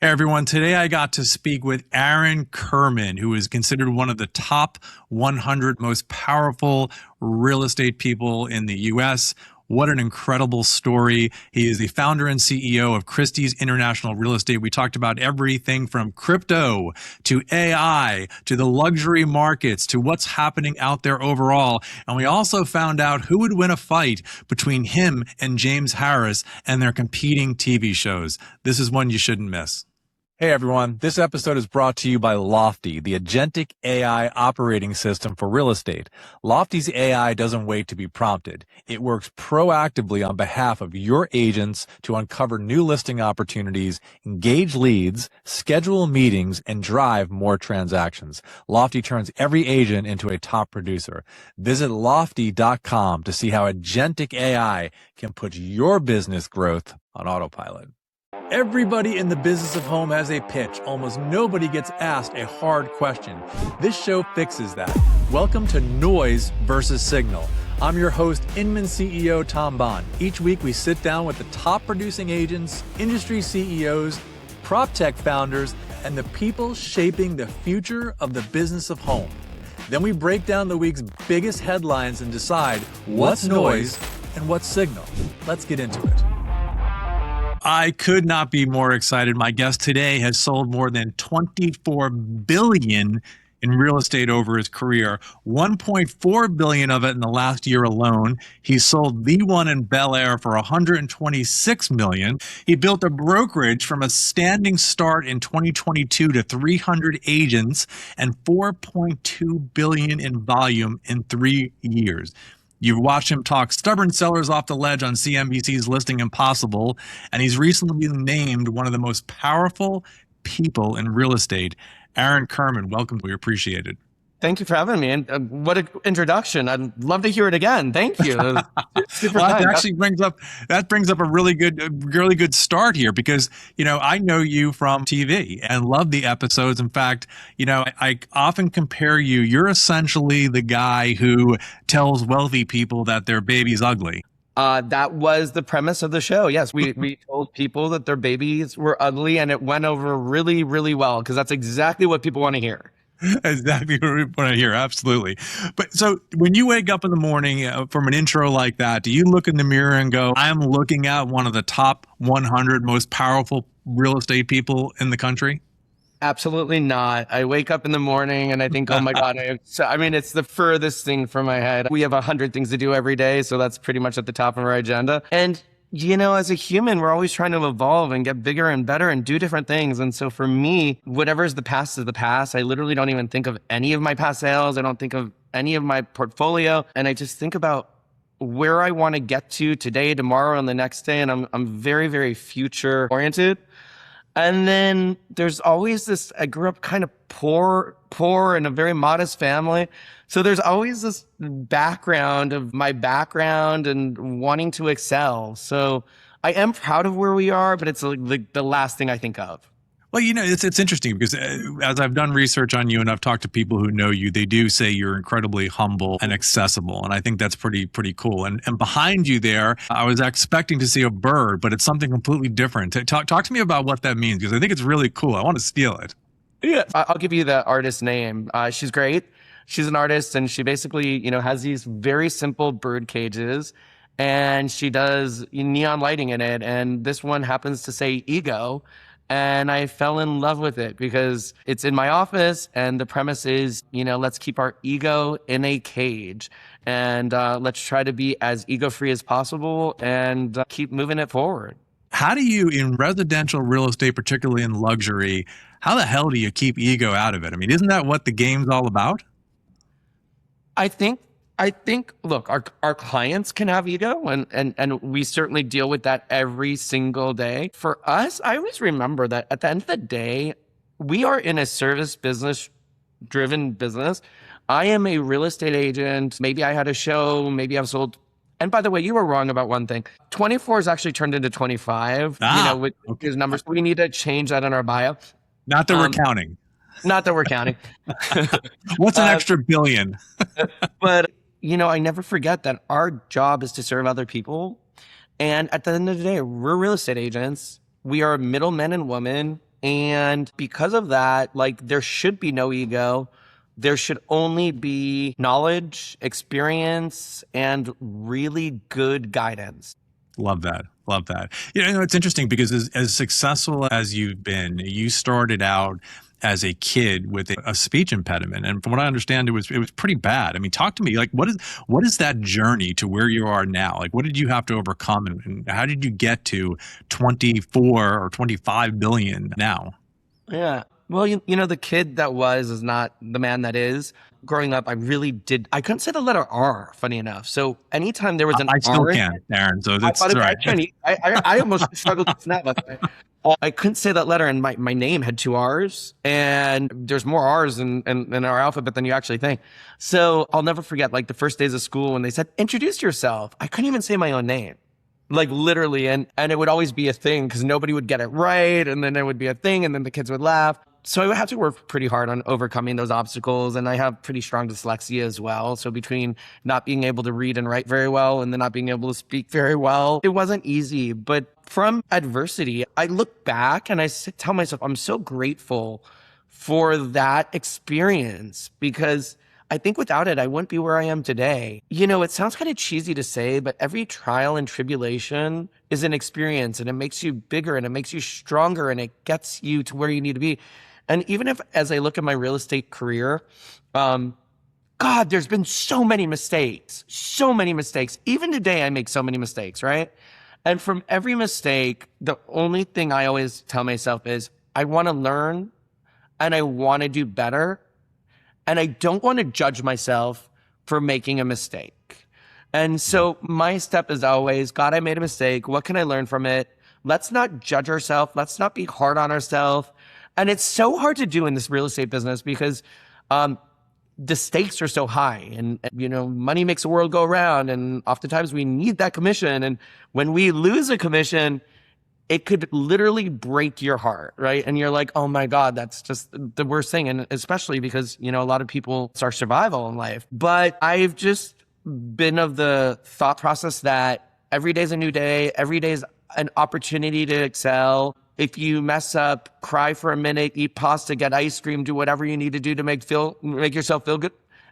Hey everyone, today I got to speak with Aaron Kirman, who is considered one of the top 100 most powerful real estate people in the US. What an incredible story. He is the founder and CEO of Christie's International Real Estate. We talked about everything from crypto to AI to the luxury markets to what's happening out there overall. And we also found out who would win a fight between him and James Harris and their competing TV shows. This is one you shouldn't miss. Hey everyone, this episode is brought to you by Lofty, the Agentic AI operating system for real estate. Lofty's AI doesn't wait to be prompted. It works proactively on behalf of your agents to uncover new listing opportunities, engage leads, schedule meetings, and drive more transactions. Lofty turns every agent into a top producer. Visit lofty.com to see how Agentic AI can put your business growth on autopilot. Everybody in the business of home has a pitch. Almost nobody gets asked a hard question. This show fixes that. Welcome to Noise versus Signal. I'm your host, Inman CEO Tom Bohn. Each week we sit down with the top producing agents, industry CEOs, prop tech founders, and the people shaping the future of the business of home. Then we break down the week's biggest headlines and decide what's noise and what's signal. Let's get into it. I could not be more excited. My guest today has sold more than $24 billion in real estate over his career, $1.4 billion of it in the last year alone. He sold the one in Bel Air for $126 million. He built a brokerage from a standing start in 2022 to 300 agents and $4.2 billion in volume in 3 years. You've watched him talk stubborn sellers off the ledge on CNBC's Listing Impossible, and he's recently been named one of the most powerful people in real estate. Aaron Kirman, welcome. We appreciate it. Thank you for having me. And what an introduction. I'd love to hear it again. Thank you. Super well, fun. that actually brings up a really good start here because, I know you from TV and love the episodes. In fact, I often compare you. You're essentially the guy who tells wealthy people that their baby's ugly. That was the premise of the show. Yes, we told people that their babies were ugly, and it went over really, really well because that's exactly what people want to hear. Exactly what we want to hear. Absolutely. But so when you wake up in the morning from an intro like that, do you look in the mirror and go, I'm looking at one of the top 100 most powerful real estate people in the country? Absolutely not. I wake up in the morning and I think, oh my God, it's the furthest thing from my head. We have 100 things to do every day. So that's pretty much at the top of our agenda. And as a human, we're always trying to evolve and get bigger and better and do different things. And so for me, whatever is the past is the past. I literally don't even think of any of my past sales. I don't think of any of my portfolio. And I just think about where I want to get to today, tomorrow, and the next day. And I'm very, very future oriented. And then there's always this, I grew up kind of poor in a very modest family. So there's always this background of my background and wanting to excel. So I am proud of where we are, but it's like the last thing I think of. Well, it's interesting because as I've done research on you and I've talked to people who know you, they do say you're incredibly humble and accessible. And I think that's pretty cool. And behind you there, I was expecting to see a bird, but it's something completely different. Talk to me about what that means, because I think it's really cool. I want to steal it. Yeah, I'll give you the artist's name. She's great. She's an artist, and she basically, has these very simple bird cages, and she does neon lighting in it. And this one happens to say ego. And I fell in love with it because it's in my office, and the premise is, let's keep our ego in a cage, and let's try to be as ego-free as possible and keep moving it forward. How do you, in residential real estate, particularly in luxury, how the hell do you keep ego out of it? I mean, isn't that what the game's all about? I think, look, our clients can have ego, and we certainly deal with that every single day. For us, I always remember that at the end of the day, we are in a service business driven business. I am a real estate agent. Maybe I had a show, maybe I've sold. And by the way, you were wrong about one thing. 24 is actually turned into 25, with his numbers. We need to change that in our bio. Not that we're counting. Not that we're counting. What's an extra billion? But, I never forget that our job is to serve other people. And at the end of the day, we're real estate agents. We are middlemen and women And because of that, like, there should be no ego. There should only be knowledge, experience, and really good guidance. Love that. Love that. It's interesting because as successful as you've been, you started out as a kid with a speech impediment, and from what I understand, it was pretty bad. I mean, talk to me. Like, what is that journey to where you are now? Like, what did you have to overcome, and how did you get to 24 or 25 billion now? Yeah. Well, the kid that was is not the man that is. Growing up, I couldn't say the letter R, funny enough. So anytime there was an I still R in can, it, Aaron. So I that's thought it was right. Chinese. I almost struggled with that last night. I couldn't say that letter, and my name had two R's, and there's more R's in our alphabet than you actually think. So I'll never forget, like, the first days of school when they said, introduce yourself. I couldn't even say my own name. Like, literally, and it would always be a thing because nobody would get it right, and then it would be a thing, and then the kids would laugh. So I would have to work pretty hard on overcoming those obstacles, and I have pretty strong dyslexia as well. So between not being able to read and write very well and then not being able to speak very well, it wasn't easy. But from adversity, I look back and I tell myself I'm so grateful for that experience, because I think without it, I wouldn't be where I am today. It sounds kind of cheesy to say, but every trial and tribulation is an experience, and it makes you bigger, and it makes you stronger, and it gets you to where you need to be. And even if, as I look at my real estate career, God, there's been so many mistakes. Even today, I make so many mistakes, right? And from every mistake, the only thing I always tell myself is I want to learn and I want to do better. And I don't want to judge myself for making a mistake. And so my step is always, God, I made a mistake. What can I learn from it? Let's not judge ourselves. Let's not be hard on ourselves. And it's so hard to do in this real estate business because the stakes are so high, and money makes the world go around, and oftentimes we need that commission. And when we lose a commission, it could literally break your heart, right? And you're like, oh my God, that's just the worst thing. And especially because, a lot of people, it's our survival in life. But I've just been of the thought process that every day's a new day. Every day's an opportunity to excel. If you mess up, cry for a minute, eat pasta, get ice cream, do whatever you need to do to make yourself feel good,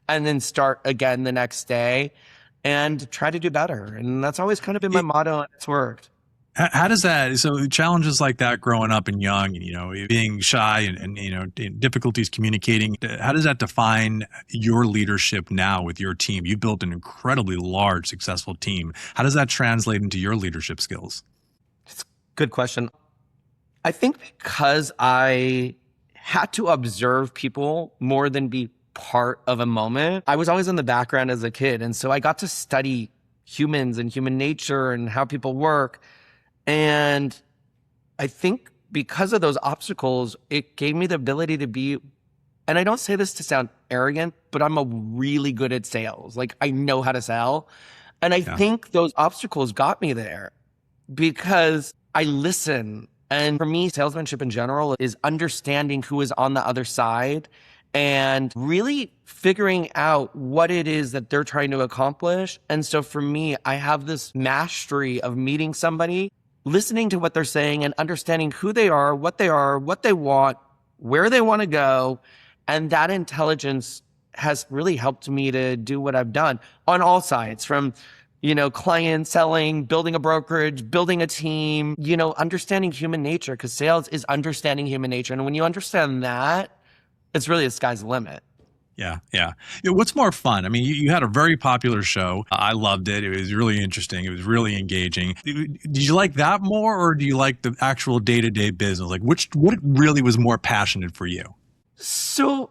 and then start again the next day and try to do better. And that's always kind of been my motto, and it's worked. How does that, so challenges like that growing up and young, being shy and difficulties communicating, how does that define your leadership now with your team? You built an incredibly large, successful team. How does that translate into your leadership skills? It's a good question. I think because I had to observe people more than be part of a moment, I was always in the background as a kid. And so I got to study humans and human nature and how people work. And I think because of those obstacles, it gave me the ability to be, and I don't say this to sound arrogant, but I'm really good at sales. Like, I know how to sell. And I think those obstacles got me there because I listen. And for me, salesmanship in general is understanding who is on the other side and really figuring out what it is that they're trying to accomplish. And so for me, I have this mastery of meeting somebody, listening to what they're saying and understanding who they are, what they want, where they want to go. And that intelligence has really helped me to do what I've done on all sides, from client selling, building a brokerage, building a team, understanding human nature, because sales is understanding human nature. And when you understand that, it's really the sky's the limit. Yeah. What's more fun? I mean, you had a very popular show. I loved it. It was really interesting. It was really engaging. Did you like that more, or do you like the actual day-to-day business? Like, what really was more passionate for you? So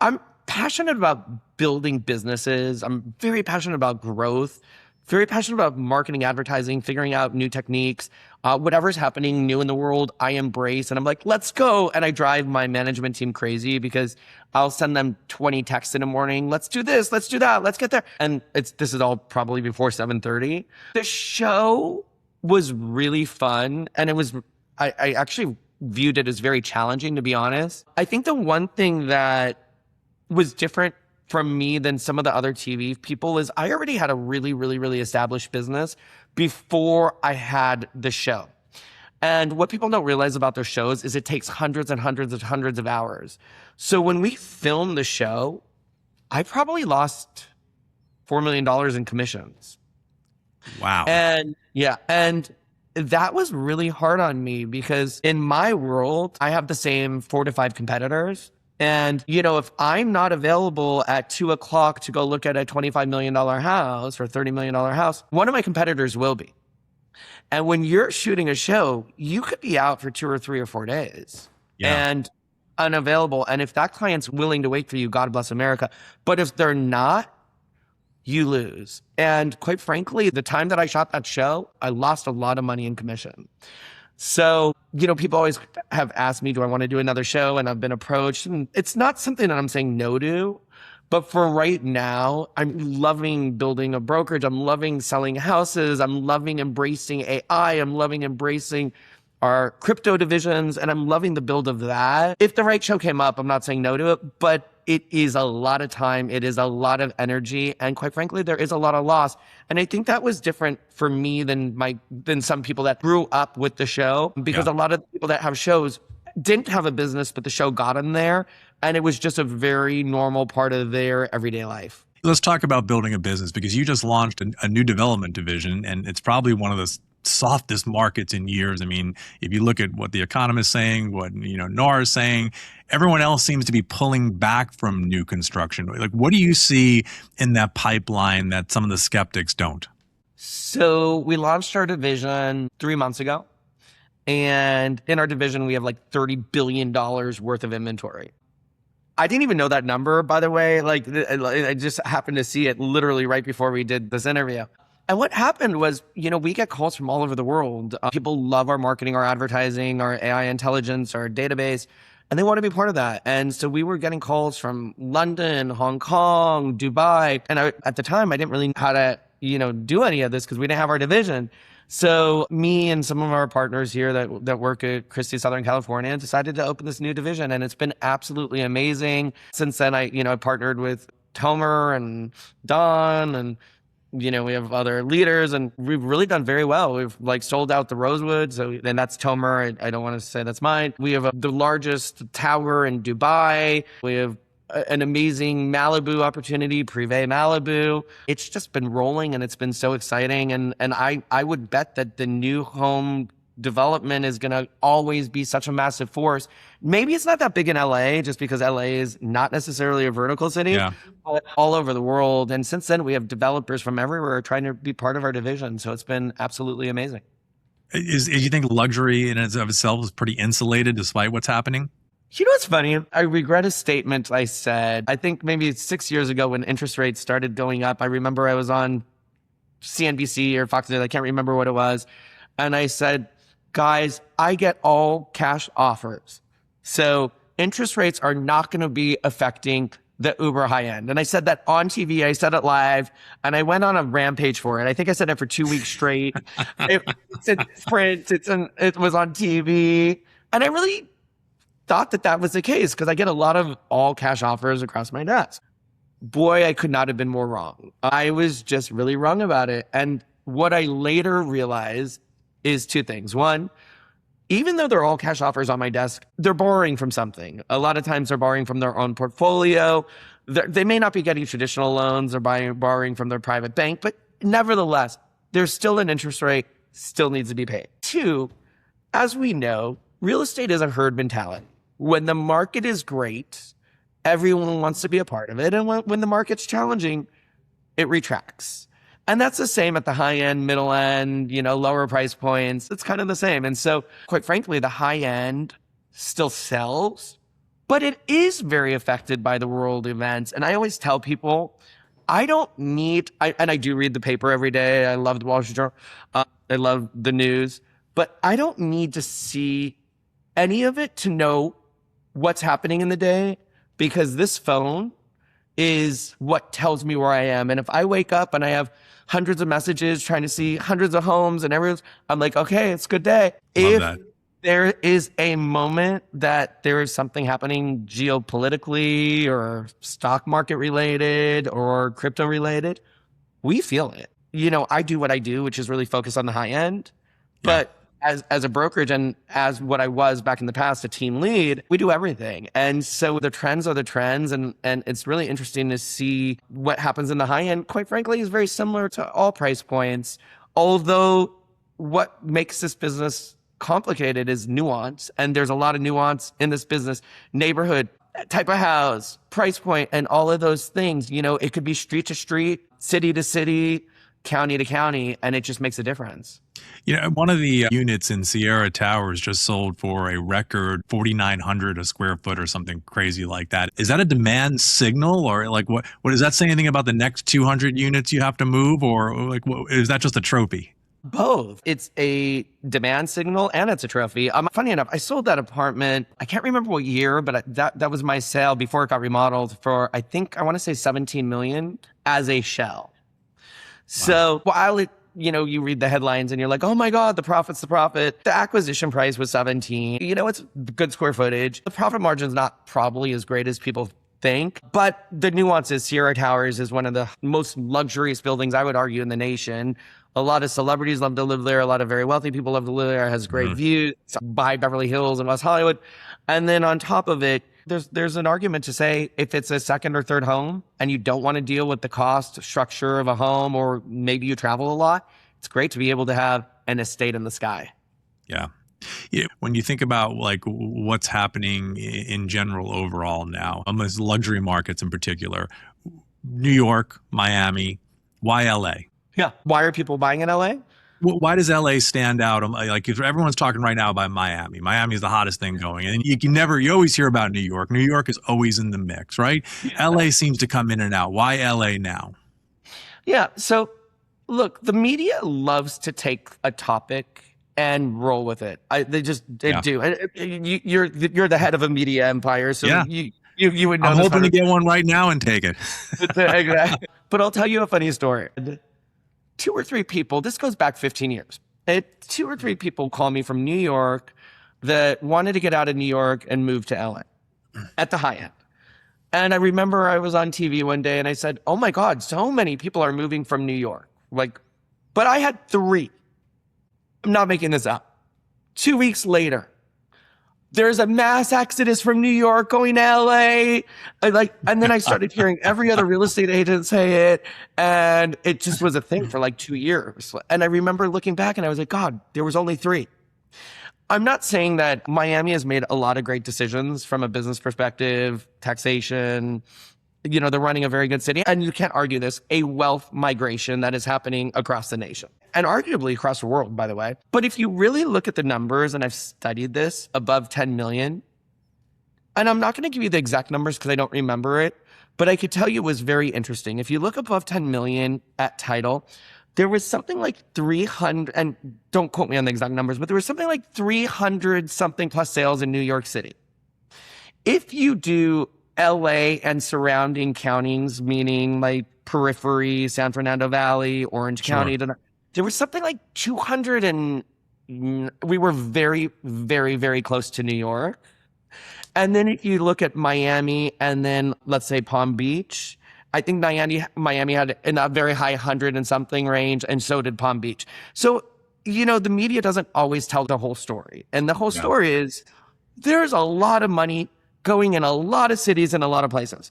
I'm passionate about building businesses. I'm very passionate about growth. Very passionate about marketing, advertising, figuring out new techniques. Whatever's happening new in the world, I embrace. And I'm like, let's go. And I drive my management team crazy because I'll send them 20 texts in the morning. Let's do this. Let's do that. Let's get there. And this is all probably before 7:30. The show was really fun. And I actually viewed it as very challenging, to be honest. I think the one thing that was different from me than some of the other TV people is I already had a really, really, really established business before I had the show. And what people don't realize about their shows is it takes hundreds and hundreds of hours. So when we filmed the show, I probably lost $4 million in commissions. Wow. And that was really hard on me because in my world, I have the same 4 to 5 competitors. And, if I'm not available at 2:00 to go look at a $25 million house or $30 million house, one of my competitors will be. And when you're shooting a show, you could be out for 2 or 3 or 4 days and unavailable. And if that client's willing to wait for you, God bless America. But if they're not, you lose. And quite frankly, the time that I shot that show, I lost a lot of money in commission. So, people always have asked me, do I want to do another show? And I've been approached. And it's not something that I'm saying no to. But for right now, I'm loving building a brokerage. I'm loving selling houses. I'm loving embracing AI. I'm loving embracing our crypto divisions. And I'm loving the build of that. If the right show came up, I'm not saying no to it, but it is a lot of time. It is a lot of energy. And quite frankly, there is a lot of loss. And I think that was different for me than some people that grew up with the show, because a lot of people that have shows didn't have a business, but the show got them there. And it was just a very normal part of their everyday life. Let's talk about building a business, because you just launched a new development division, and it's probably one of the softest markets in years. I mean, if you look at what The Economist is saying, what NAR is saying, everyone else seems to be pulling back from new construction. Like, what do you see in that pipeline that some of the skeptics don't? So we launched our division 3 months ago. And in our division, we have like $30 billion worth of inventory. I didn't even know that number, by the way. Like, I just happened to see it literally right before we did this interview. And what happened was, we get calls from all over the world. People love our marketing, our advertising, our AI intelligence, our database, and they want to be part of that. And so we were getting calls from London, Hong Kong, Dubai. And at the time, I didn't really know how to, do any of this because we didn't have our division. So me and some of our partners here that work at Christie, Southern California, decided to open this new division, and it's been absolutely amazing. Since then, I partnered with Tomer and Don, and we have other leaders, and we've really done very well. We've sold out the Rosewood, and that's Tomer. I don't want to say that's mine. We have the largest tower in Dubai. We have an amazing Malibu opportunity, Privé Malibu. It's just been rolling, and it's been so exciting. And I would bet that the new home development is going to always be such a massive force. Maybe it's not that big in LA, just because LA is not necessarily a vertical city, but all over the world. And since then, we have developers from everywhere trying to be part of our division. So it's been absolutely amazing. You think luxury in and of itself is pretty insulated despite what's happening? What's funny? I regret a statement I said, I think maybe 6 years ago when interest rates started going up. I remember I was on CNBC or Fox News, I can't remember what it was. And I said, guys, I get all cash offers. So interest rates are not going to be affecting the uber high end. And I said that on TV, I said it live, and I went on a rampage for it. I think I said it for 2 weeks straight. It's in print, it was on TV. And I really thought that was the case because I get a lot of all cash offers across my desk. Boy, I could not have been more wrong. I was just really wrong about it. And what I later realized is 2 things. One, even though they're all cash offers on my desk, they're borrowing from something. A lot of times they're borrowing from their own portfolio. They may not be getting traditional loans. They're borrowing from their private bank, but nevertheless, there's still an interest rate, still needs to be paid. 2, as we know, real estate is a herd mentality. When the market is great, everyone wants to be a part of it. And when the market's challenging, it retracts. And that's the same at the high end, middle end, lower price points. It's kind of the same. And so, quite frankly, the high end still sells, but it is very affected by the world events. And I always tell people, I don't need, and I do read the paper every day. I love the Wall Street Journal. I love the news, but I don't need to see any of it to know what's happening in the day, because this phone is what tells me where I am. And if I wake up and I have hundreds of messages trying to see hundreds of homes and everyone's, I'm like, okay, it's a good day. Love that. There is a moment that there is something happening geopolitically or stock market related or crypto related, we feel it. I do what I do, which is really focus on the high end. But as a brokerage and as what I was back in the past, a team lead, we do everything. And so the trends are the trends. And it's really interesting to see what happens in the high end, quite frankly, is very similar to all price points. Although what makes this business complicated is nuance. And there's a lot of nuance in this business: neighborhood, type of house, price point, and all of those things. It could be street to street, city to city, county to county, and it just makes a difference. One of the units in Sierra Towers just sold for a record 4,900 a square foot or something crazy like that. Is that a demand signal, or like what does that say anything about the next 200 units you have to move, or like is that just a trophy? Both. It's a demand signal and it's a trophy. Funny enough, I sold that apartment. I can't remember what year, but that was my sale before it got remodeled for, I want to say 17 million as a shell. Wow. So while you read the headlines and you're like, oh my God, the profit's the profit. The acquisition price was 17. It's good square footage. The profit margin's not probably as great as people think, but the nuance is Sierra Towers is one of the most luxurious buildings, I would argue, in the nation. A lot of celebrities love to live there. A lot of very wealthy people love to live there. It has great views by Beverly Hills and West Hollywood. And then on top of it, there's an argument to say if it's a second or third home and you don't want to deal with the cost structure of a home, or maybe you travel a lot, it's great to be able to have an estate in the sky. Yeah. When you think about like what's happening in general overall now, almost luxury markets in particular, New York, Miami, why LA? Yeah. Why are people buying in LA? Why does LA stand out? Like, if everyone's talking right now about Miami. Miami is the hottest thing going. And you always hear about New York. New York is always in the mix, right? Yeah. LA seems to come in and out. Why LA now? Yeah. So look, the media loves to take a topic and roll with it. They do. You're the head of a media empire. So yeah. You would know. I'm hoping to get one right now and take it. Exactly. But I'll tell you a funny story. 2 or 3 people, this goes back 15 years. 2 or 3 people called me from New York that wanted to get out of New York and move to LA at the high end. And I remember I was on TV one day and I said, oh my God, so many people are moving from New York. But I had 3. I'm not making this up. 2 weeks later, there's a mass exodus from New York going to LA. And then I started hearing every other real estate agent say it. And it just was a thing for like 2 years. And I remember looking back and I was like, God, there was only 3. I'm not saying that Miami has made a lot of great decisions from a business perspective, taxation. They're running a very good city. And you can't argue this, a wealth migration that is happening across the nation. And arguably across the world, by the way. But if you really look at the numbers, and I've studied this, above 10 million, and I'm not going to give you the exact numbers because I don't remember it, but I could tell you it was very interesting. If you look above 10 million at title, there was something like 300, and don't quote me on the exact numbers, but there was something like 300 something plus sales in New York City. If you do LA and surrounding counties, meaning like periphery, San Fernando Valley, Orange County, there was something like 200, and we were very, very, very close to New York. And then if you look at Miami and then let's say Palm Beach, I think Miami had in a very high 100 and something range, and so did Palm Beach. So, the media doesn't always tell the whole story. And the whole story is there's a lot of money going in a lot of cities and a lot of places.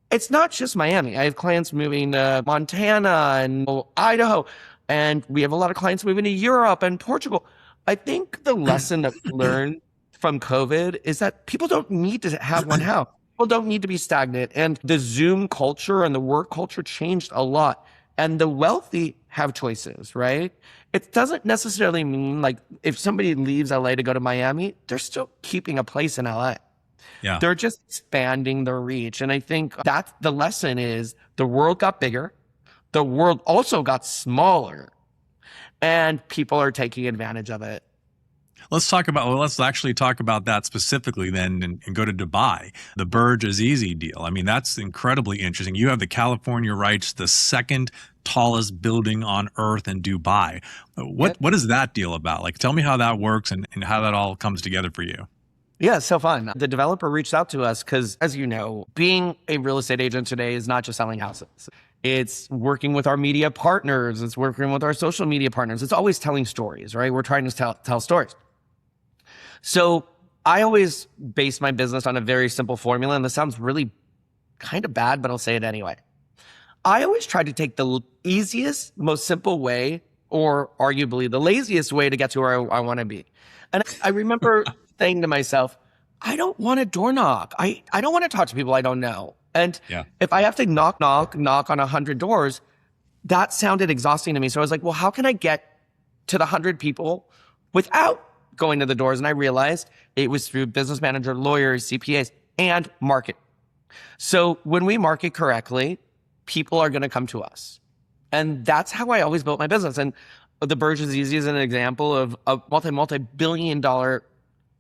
It's not just Miami. I have clients moving to Montana and Idaho, and we have a lot of clients moving to Europe and Portugal. I think the lesson that we learned from COVID is that people don't need to have one house. People don't need to be stagnant. And the Zoom culture and the work culture changed a lot. And the wealthy have choices, right? It doesn't necessarily mean like if somebody leaves LA to go to Miami, they're still keeping a place in LA. Yeah. They're just expanding their reach. And I think that's the lesson is the world got bigger. The world also got smaller, and people are taking advantage of it. Let's actually talk about that specifically then and go to Dubai. The Burj Azizi deal. I mean, that's incredibly interesting. You have the California rights, the second tallest building on earth in Dubai. What is that deal about? Like, tell me how that works and how that all comes together for you. Yeah, it's so fun. The developer reached out to us because, as you know, being a real estate agent today is not just selling houses. It's working with our media partners. It's working with our social media partners. It's always telling stories, right? We're trying to tell stories. So I always base my business on a very simple formula, and this sounds really kind of bad, but I'll say it anyway. I always try to take the easiest, most simple way, or arguably the laziest way to get to where I want to be. And I remember saying to myself, I don't want to door knock. I don't want to talk to people I don't know. And if I have to knock on 100 doors, that sounded exhausting to me. So I was like, well, how can I get to the 100 people without going to the doors? And I realized it was through business manager, lawyers, CPAs, and market. So when we market correctly, people are going to come to us. And that's how I always built my business. And the Burj is easy as an example of a multi-billion-dollar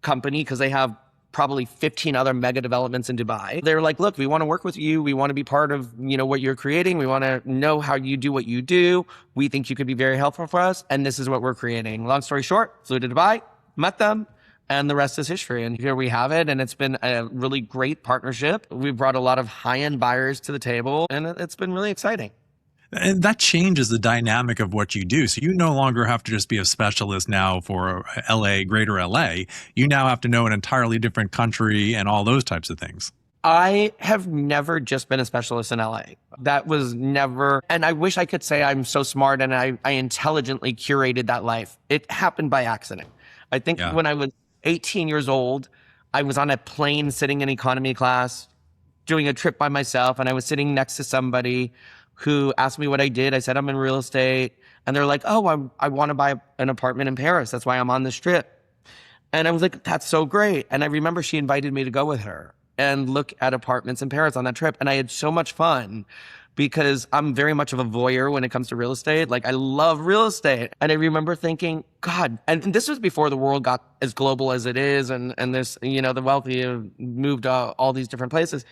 company because they have probably 15 other mega developments in Dubai. They're like, look, we want to work with you. We want to be part of, what you're creating. We want to know how you do what you do. We think you could be very helpful for us. And this is what we're creating. Long story short, flew to Dubai, met them, and the rest is history. And here we have it. And it's been a really great partnership. We've brought a lot of high-end buyers to the table, and it's been really exciting. And that changes the dynamic of what you do. So you no longer have to just be a specialist now for LA, greater LA. You now have to know an entirely different country and all those types of things. I have never just been a specialist in LA. That was never, and I wish I could say I'm so smart and I intelligently curated that life. It happened by accident. I think when I was 18 years old, I was on a plane sitting in economy class, doing a trip by myself, and I was sitting next to somebody who asked me what I did. I said, I'm in real estate. And they're like, oh, I want to buy an apartment in Paris. That's why I'm on this trip. And I was like, that's so great. And I remember she invited me to go with her and look at apartments in Paris on that trip. And I had so much fun because I'm very much of a voyeur when it comes to real estate. Like, I love real estate. And I remember thinking, God, and this was before the world got as global as it is. And this, the wealthy have moved all these different places.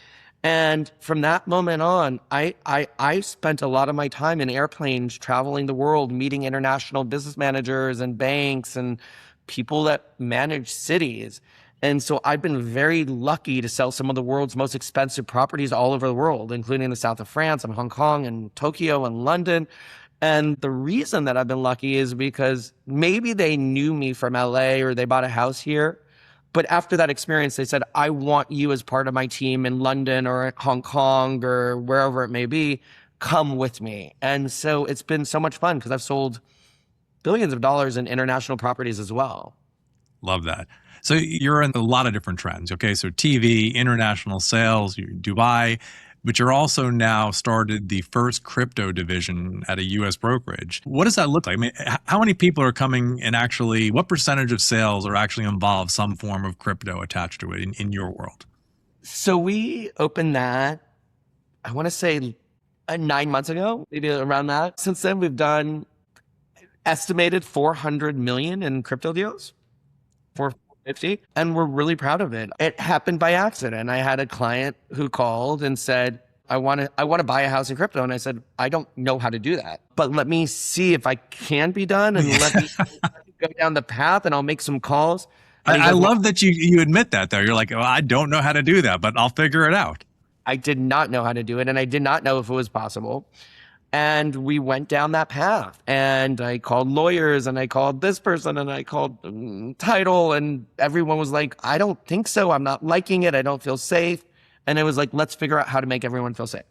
And from that moment on, I spent a lot of my time in airplanes, traveling the world, meeting international business managers and banks and people that manage cities. And so I've been very lucky to sell some of the world's most expensive properties all over the world, including the south of France and Hong Kong and Tokyo and London. And the reason that I've been lucky is because maybe they knew me from LA or they bought a house here. But after that experience, they said, I want you as part of my team in London or Hong Kong or wherever it may be. Come with me. And so it's been so much fun because I've sold billions of dollars in international properties as well. Love that. So you're in a lot of different trends. Okay. So TV, international sales, Dubai, but you're also now started the first crypto division at a US brokerage. What does that look like? I mean, how many people are coming and actually, what percentage of sales are actually involve some form of crypto attached to it in your world? So we opened that, I want to say 9 months ago, maybe around that. Since then, we've done estimated 400 million in crypto deals. 450, and we're really proud of it. It happened by accident. I had a client who called and said, I want to buy a house in crypto. And I said, I don't know how to do that, but let me see if I can be done and let me go down the path and I'll make some calls. I love that you admit that though. You're like, oh, I don't know how to do that, but I'll figure it out. I did not know how to do it. And I did not know if it was possible. And we went down that path, and I called lawyers and I called this person and I called title, and everyone was like, I don't think so. I'm not liking it. I don't feel safe. And it was like, let's figure out how to make everyone feel safe.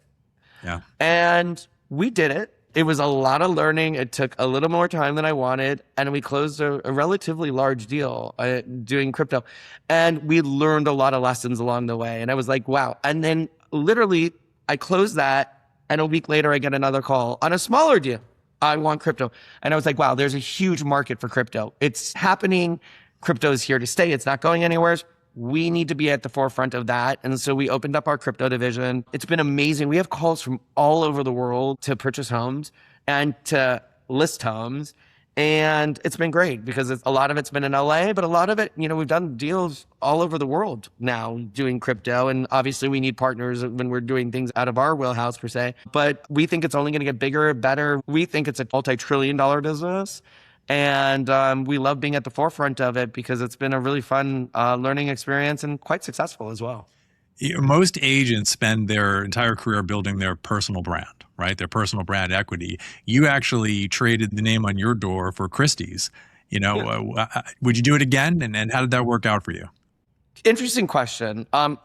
Yeah. And we did it. It was a lot of learning. It took a little more time than I wanted. And we closed a relatively large deal doing crypto. And we learned a lot of lessons along the way. And I was like, wow. And then literally I closed that. And a week later, I get another call on a smaller deal. I want crypto. And I was like, wow, there's a huge market for crypto. It's happening. Crypto is here to stay. It's not going anywhere. We need to be at the forefront of that. And so we opened up our crypto division. It's been amazing. We have calls from all over the world to purchase homes and to list homes. And it's been great because a lot of it's been in LA, but a lot of it, we've done deals all over the world now doing crypto. And obviously we need partners when we're doing things out of our wheelhouse per se, but we think it's only going to get bigger, better. We think it's a multi-trillion-dollar business. And we love being at the forefront of it because it's been a really fun learning experience and quite successful as well. Most agents spend their entire career building their personal brand, right? Their personal brand equity. You actually traded the name on your door for Christie's. Would you do it again? And how did that work out for you? Interesting question. I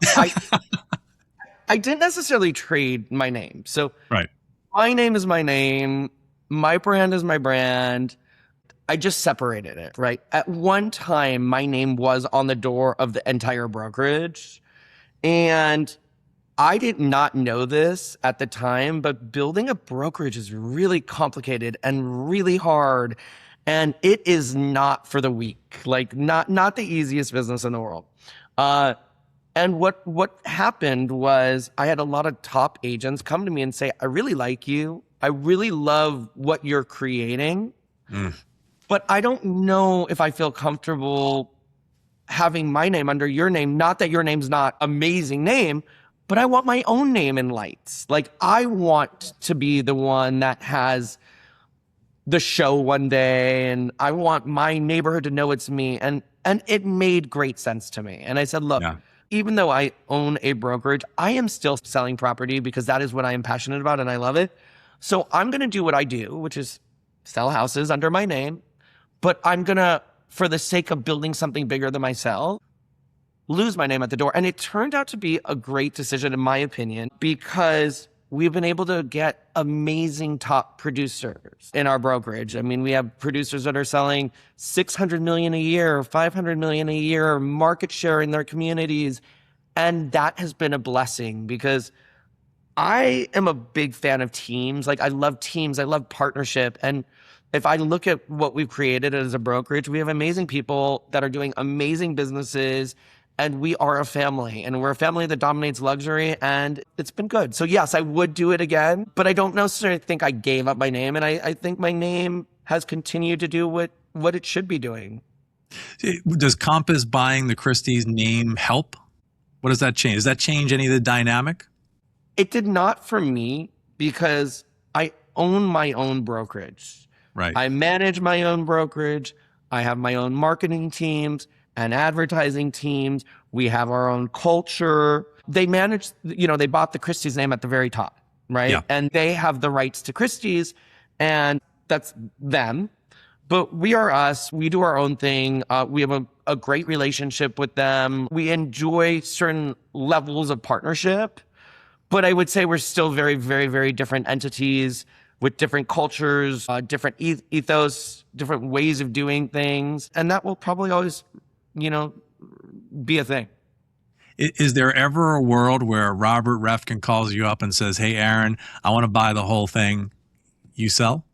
didn't necessarily trade my name. So Right. my name is my name. My brand is my brand. I just separated it, right? At one time, my name was on the door of the entire brokerage. And I did not know this at the time, but building a brokerage is really complicated and really hard. And it is not for the weak, like not the easiest business in the world. And what happened was I had a lot of top agents come to me and say, I really like you. I really love what you're creating, but I don't know if I feel comfortable having my name under your name. Not that your name's not amazing name, but I want my own name in lights. Like I want to be the one that has the show one day, and I want my neighborhood to know it's me. And it made great sense to me. And I said, look, Yeah. even though I own a brokerage, I am still selling property because that is what I am passionate about and I love it. So I'm going to do what I do, which is sell houses under my name, but I'm going to, for the sake of building something bigger than myself, lose my name at the door. And it turned out to be a great decision, in my opinion, because we've been able to get amazing top producers in our brokerage. I mean, we have producers that are selling 600 million a year, 500 million a year, market share in their communities. And that has been a blessing because I am a big fan of teams. Like I love teams. I love partnership. And if I look at what we've created as a brokerage, we have amazing people that are doing amazing businesses. And we are a family, and we're a family that dominates luxury, and it's been good. So yes, I would do it again, but I don't necessarily think I gave up my name, and I think my name has continued to do what it should be doing. Does Compass buying the Christie's name help? What does that change? Does that change any of the dynamic? It did not for me because I own my own brokerage. Right. I manage my own brokerage. I have my own marketing teams and advertising teams. We have our own culture. They manage, they bought the Christie's name at the very top, right? Yeah. And they have the rights to Christie's, and that's them. But we are us. We do our own thing. We have a great relationship with them. We enjoy certain levels of partnership, but I would say we're still very, very, very different entities with different cultures, different ethos, different ways of doing things. And that will probably always be a thing. Is there ever a world where Robert Refkin calls you up and says, hey, Aaron, I want to buy the whole thing. You sell?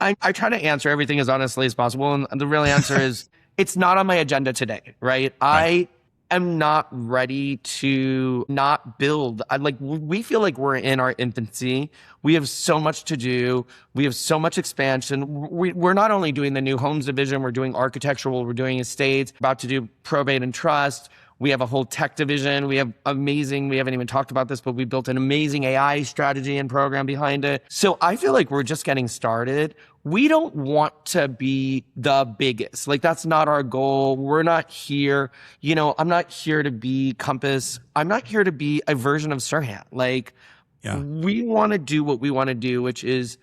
I try to answer everything as honestly as possible. And the real answer is it's not on my agenda today, right? I am not ready to not build. We feel like we're in our infancy. We have so much to do. We have so much expansion. We're not only doing the new homes division, we're doing architectural, we're doing estates, about to do probate and trust. We have a whole tech division. We haven't even talked about this, but we built an amazing AI strategy and program behind it. So I feel like we're just getting started. We don't want to be the biggest. Like that's not our goal. We're not here. I'm not here to be Compass. I'm not here to be a version of Sirhan. We want to do what we want to do, which is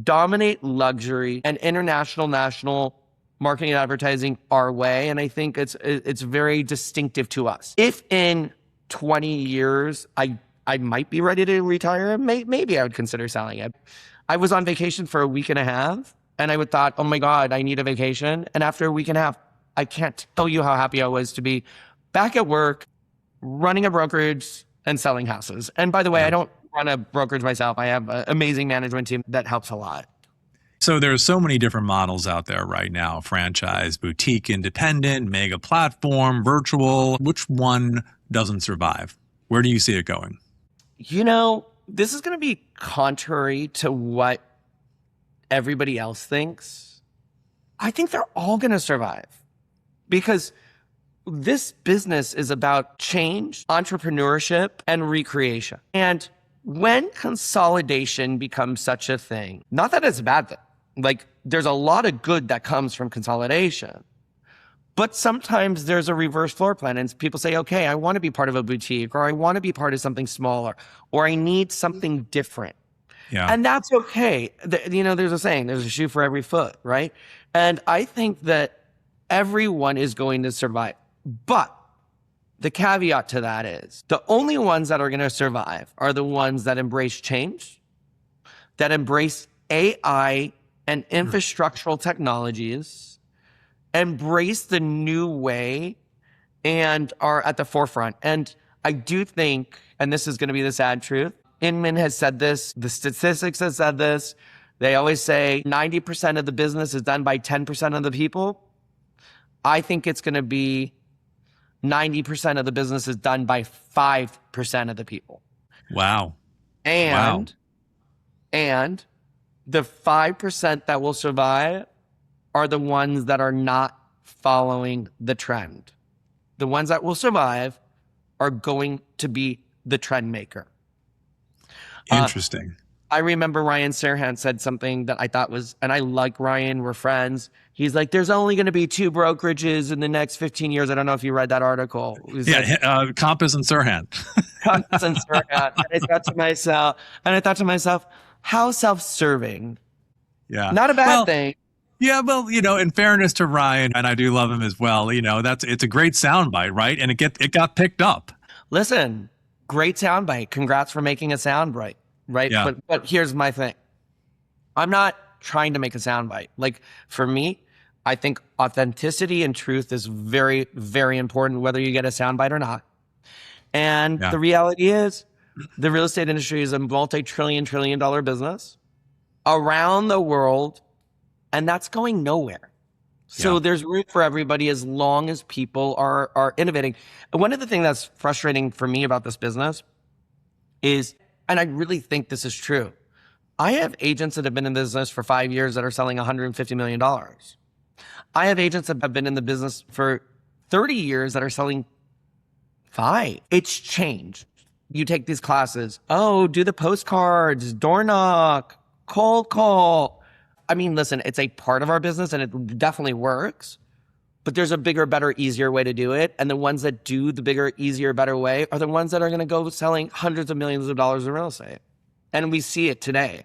dominate luxury and international, national marketing and advertising our way. And I think it's very distinctive to us. If in 20 years, I might be ready to retire, maybe I would consider selling it. I was on vacation for a week and a half and I would thought, oh my God, I need a vacation. And after a week and a half, I can't tell you how happy I was to be back at work, running a brokerage and selling houses. And by the way, I don't run a brokerage myself. I have an amazing management team that helps a lot. So there's so many different models out there right now: franchise, boutique, independent, mega platform, virtual. Which one doesn't survive? Where do you see it going? This is going to be contrary to what everybody else thinks. I think they're all going to survive because this business is about change, entrepreneurship, and recreation. And when consolidation becomes such a thing, not that it's a bad thing, there's a lot of good that comes from consolidation, But sometimes there's a reverse floor plan and people say, okay, I want to be part of a boutique, or I want to be part of something smaller, or I need something different. Yeah. And that's okay. There's a saying, there's a shoe for every foot, right? And I think that everyone is going to survive. But the caveat to that is the only ones that are going to survive are the ones that embrace change, that embrace AI and infrastructural technologies, embrace the new way, and are at the forefront. And I do think, and this is going to be the sad truth, Inman has said this, the statistics have said this, they always say 90% of the business is done by 10% of the people. I think it's going to be 90% of the business is done by 5% of the people. Wow. And the 5% that will survive are the ones that are not following the trend. The ones that will survive are going to be the trend maker. Interesting. I remember Ryan Serhant said something that I thought was, and I like Ryan, we're friends. He's like, there's only going to be 2 brokerages in the next 15 years. I don't know if you read that article. Compass and Serhant. Compass and Serhant. And I thought to myself, how self-serving. Yeah. Not a bad thing. Yeah, well, in fairness to Ryan, and I do love him as well, it's a great soundbite, right? And it got picked up. Listen, great soundbite. Congrats for making a soundbite, right? Yeah. But here's my thing. I'm not trying to make a soundbite. Like, for me, I think authenticity and truth is very, very important, whether you get a soundbite or not. And the reality is, the real estate industry is a multi-trillion dollar business around the world, and that's going nowhere. So there's room for everybody as long as people are innovating. One of the things that's frustrating for me about this business is, and I really think this is true, I have agents that have been in business for 5 years that are selling $150 million. I have agents that have been in the business for 30 years that are selling 5. It's changed. You take these classes, do the postcards, door knock, cold call. I mean, listen, it's a part of our business and it definitely works, but there's a bigger, better, easier way to do it. And the ones that do the bigger, easier, better way are the ones that are going to go selling hundreds of millions of dollars in real estate. And we see it today.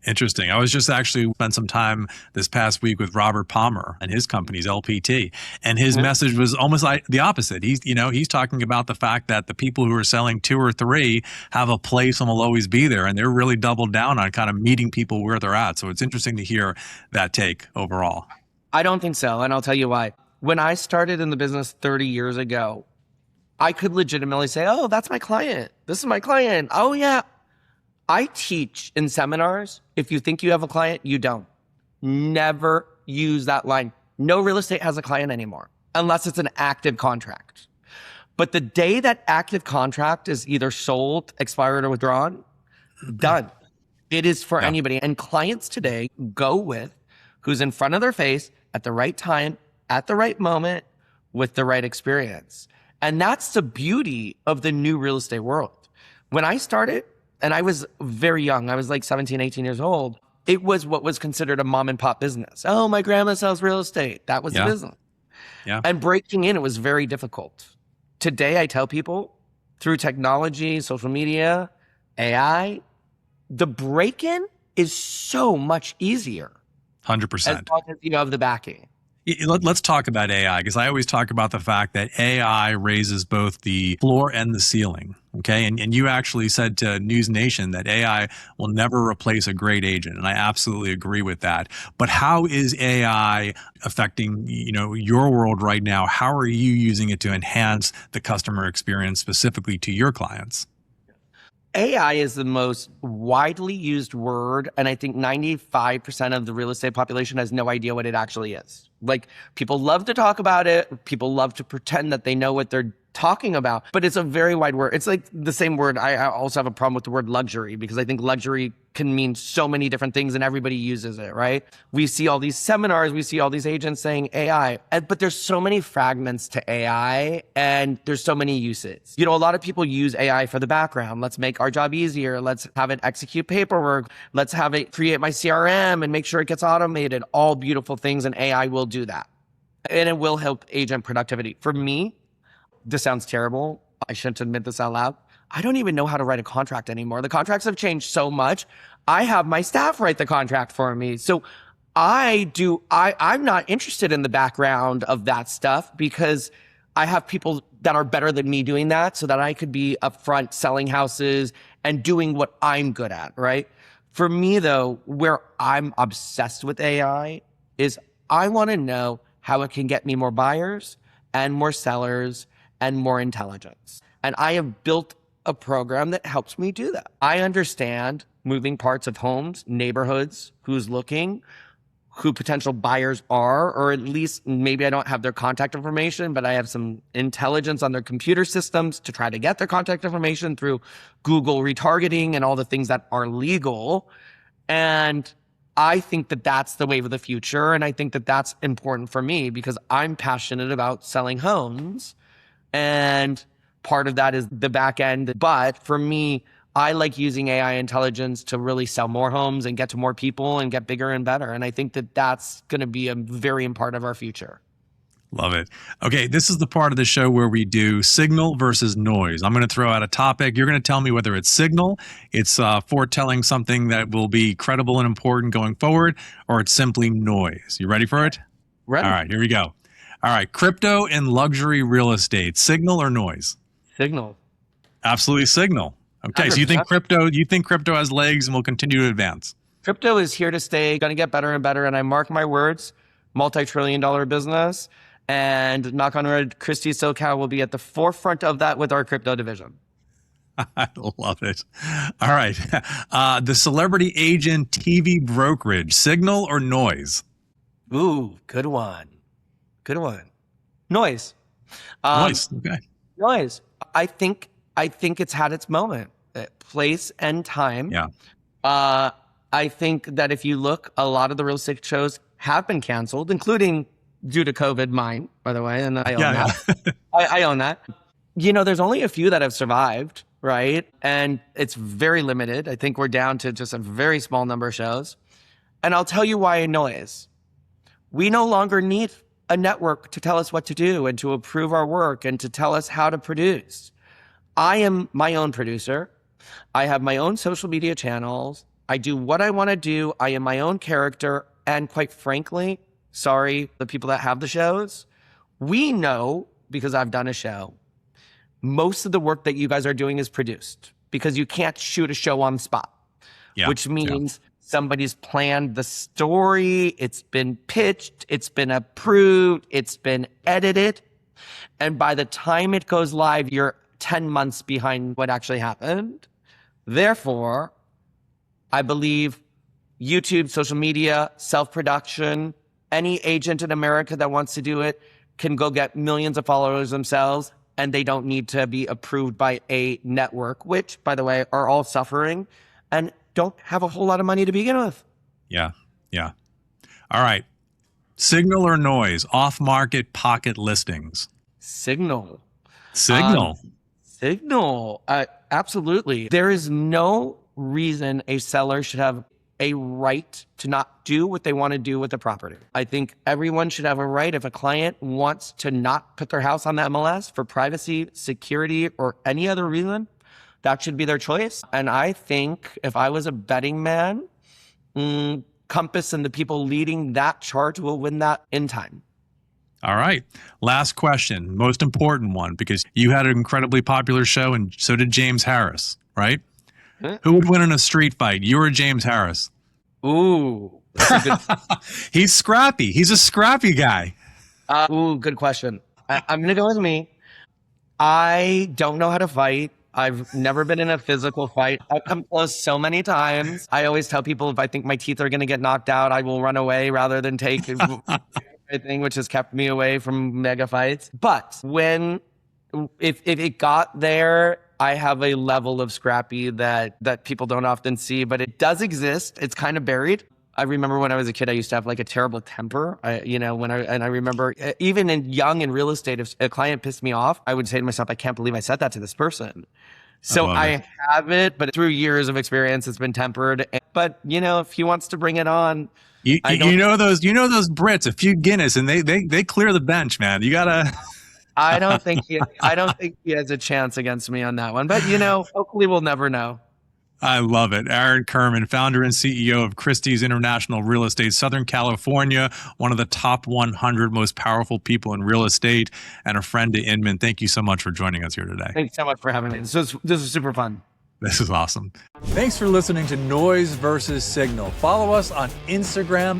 Interesting. I was just actually spent some time this past week with Robert Palmer and his company's LPT, and his message was almost like the opposite. He's talking about the fact that the people who are selling 2 or 3 have a place and will always be there, and they're really doubled down on kind of meeting people where they're at. So it's interesting to hear that take overall. I don't think so, and I'll tell you why. When I started in the business 30 years ago, I could legitimately say, "Oh, that's my client. This is my client. Oh yeah." I teach in seminars, if you think you have a client, you don't. Never use that line. No real estate has a client anymore, unless it's an active contract. But the day that active contract is either sold, expired, or withdrawn, done. It is for anybody. And clients today go with who's in front of their face at the right time, at the right moment, with the right experience. And that's the beauty of the new real estate world. When I started, and I was very young, I was like 17, 18 years old, it was what was considered a mom and pop business. Oh, my grandma sells real estate. That was the business. Yeah. And breaking in, it was very difficult. Today, I tell people through technology, social media, AI, the break-in is so much easier. 100%. As long as you have the backing. Let's talk about AI, because I always talk about the fact that AI raises both the floor and the ceiling. Okay. And you actually said to News Nation that AI will never replace a great agent. And I absolutely agree with that. But how is AI affecting, your world right now? How are you using it to enhance the customer experience specifically to your clients? AI is the most widely used word, and I think 95% of the real estate population has no idea what it actually is. Like, people love to talk about it. People love to pretend that they know what they're talking about, but it's a very wide word. It's like the same word. I also have a problem with the word luxury, because I think luxury can mean so many different things and everybody uses it, right? We see all these seminars, we see all these agents saying AI, but there's so many fragments to AI and there's so many uses. A lot of people use AI for the background. Let's make our job easier. Let's have it execute paperwork. Let's have it create my CRM and make sure it gets automated. All beautiful things, and AI will do that. and it will help agent productivity. For me, this sounds terrible. I shouldn't admit this out loud. I don't even know how to write a contract anymore. The contracts have changed so much. I have my staff write the contract for me. So I'm not interested in the background of that stuff because I have people that are better than me doing that so that I could be upfront selling houses and doing what I'm good at, right? For me though, where I'm obsessed with AI is I want to know how it can get me more buyers and more sellers and more intelligence. And I have built a program that helps me do that. I understand moving parts of homes, neighborhoods, who's looking, who potential buyers are, or at least maybe I don't have their contact information, but I have some intelligence on their computer systems to try to get their contact information through Google retargeting and all the things that are legal. And I think that that's the wave of the future. And I think that that's important for me because I'm passionate about selling homes. And part of that is the back end. But for me, I like using AI intelligence to really sell more homes and get to more people and get bigger and better. And I think that that's going to be a very important part of our future. Love it. Okay, this is the part of the show where we do signal versus noise. I'm going to throw out a topic. You're going to tell me whether it's signal, it's foretelling something that will be credible and important going forward, or it's simply noise. You ready for it? Ready. All right, here we go. All right, crypto and luxury real estate, signal or noise? Signal. Absolutely signal. Okay, 100%. So you think crypto has legs and will continue to advance? Crypto is here to stay, going to get better and better. And I mark my words, multi-trillion-dollar business. And knock on wood, Christie, SoCal will be at the forefront of that with our crypto division. I love it. All right. The celebrity agent TV brokerage, signal or noise? Ooh, good one. Good one. Noise. Noise. Okay. Noise. I think it's had its moment, place and time. Yeah. I think that if you look, a lot of the real estate shows have been canceled, including due to COVID, mine, by the way, and I own that. Yeah. I own that. You know, there's only a few that have survived, right? And it's very limited. I think we're down to just a very small number of shows. And I'll tell you why noise. We no longer need a network to tell us what to do and to approve our work and to tell us how to produce. I am my own producer. I have my own social media channels. I do what I want to do. I am my own character. And quite frankly, sorry, the people that have the shows, we know, because I've done a show, most of the work that you guys are doing is produced because you can't shoot a show on the spot, which means somebody's planned the story, it's been pitched, it's been approved, it's been edited. And by the time it goes live, you're 10 months behind what actually happened. Therefore, I believe YouTube, social media, self-production, any agent in America that wants to do it can go get millions of followers themselves, and they don't need to be approved by a network, which, by the way, are all suffering and don't have a whole lot of money to begin with. Yeah. Yeah. All right. Signal or noise, off-market pocket listings? Signal. Signal. Signal. Absolutely. There is no reason a seller should have a right to not do what they want to do with the property. I think everyone should have a right if a client wants to not put their house on the MLS for privacy, security, or any other reason. That should be their choice. And I think if I was a betting man, Compass and the people leading that charge will win that in time. All right. Last question, most important one, because you had an incredibly popular show and so did James Harris, right? Who would win in a street fight, you or James Harris? Ooh, that's a good. He's scrappy. He's a scrappy guy. Good question. I'm going to go with me. I don't know how to fight. I've never been in a physical fight. I've come close so many times. I always tell people if I think my teeth are going to get knocked out, I will run away rather than take everything, which has kept me away from mega fights. But if it got there, I have a level of scrappy that people don't often see, but it does exist. It's kind of buried. I remember when I was a kid, I used to have like a terrible temper. I remember even young in real estate, if a client pissed me off, I would say to myself, I can't believe I said that to this person. So I have it, but through years of experience, it's been tempered. But if he wants to bring it on. You know those Brits, a few Guinness, and they clear the bench, man. You gotta. I don't think he has a chance against me on that one. But hopefully we'll never know. I love it. Aaron Kirman, founder and CEO of Christie's International Real Estate, Southern California, one of the top 100 most powerful people in real estate, and a friend to Inman. Thank you so much for joining us here today. Thanks so much for having me. This is super fun. This is awesome. Thanks for listening to Noise versus Signal. Follow us on Instagram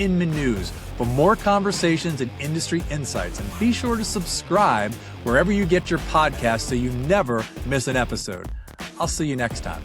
@Inman News for more conversations and industry insights. And be sure to subscribe wherever you get your podcasts so you never miss an episode. I'll see you next time.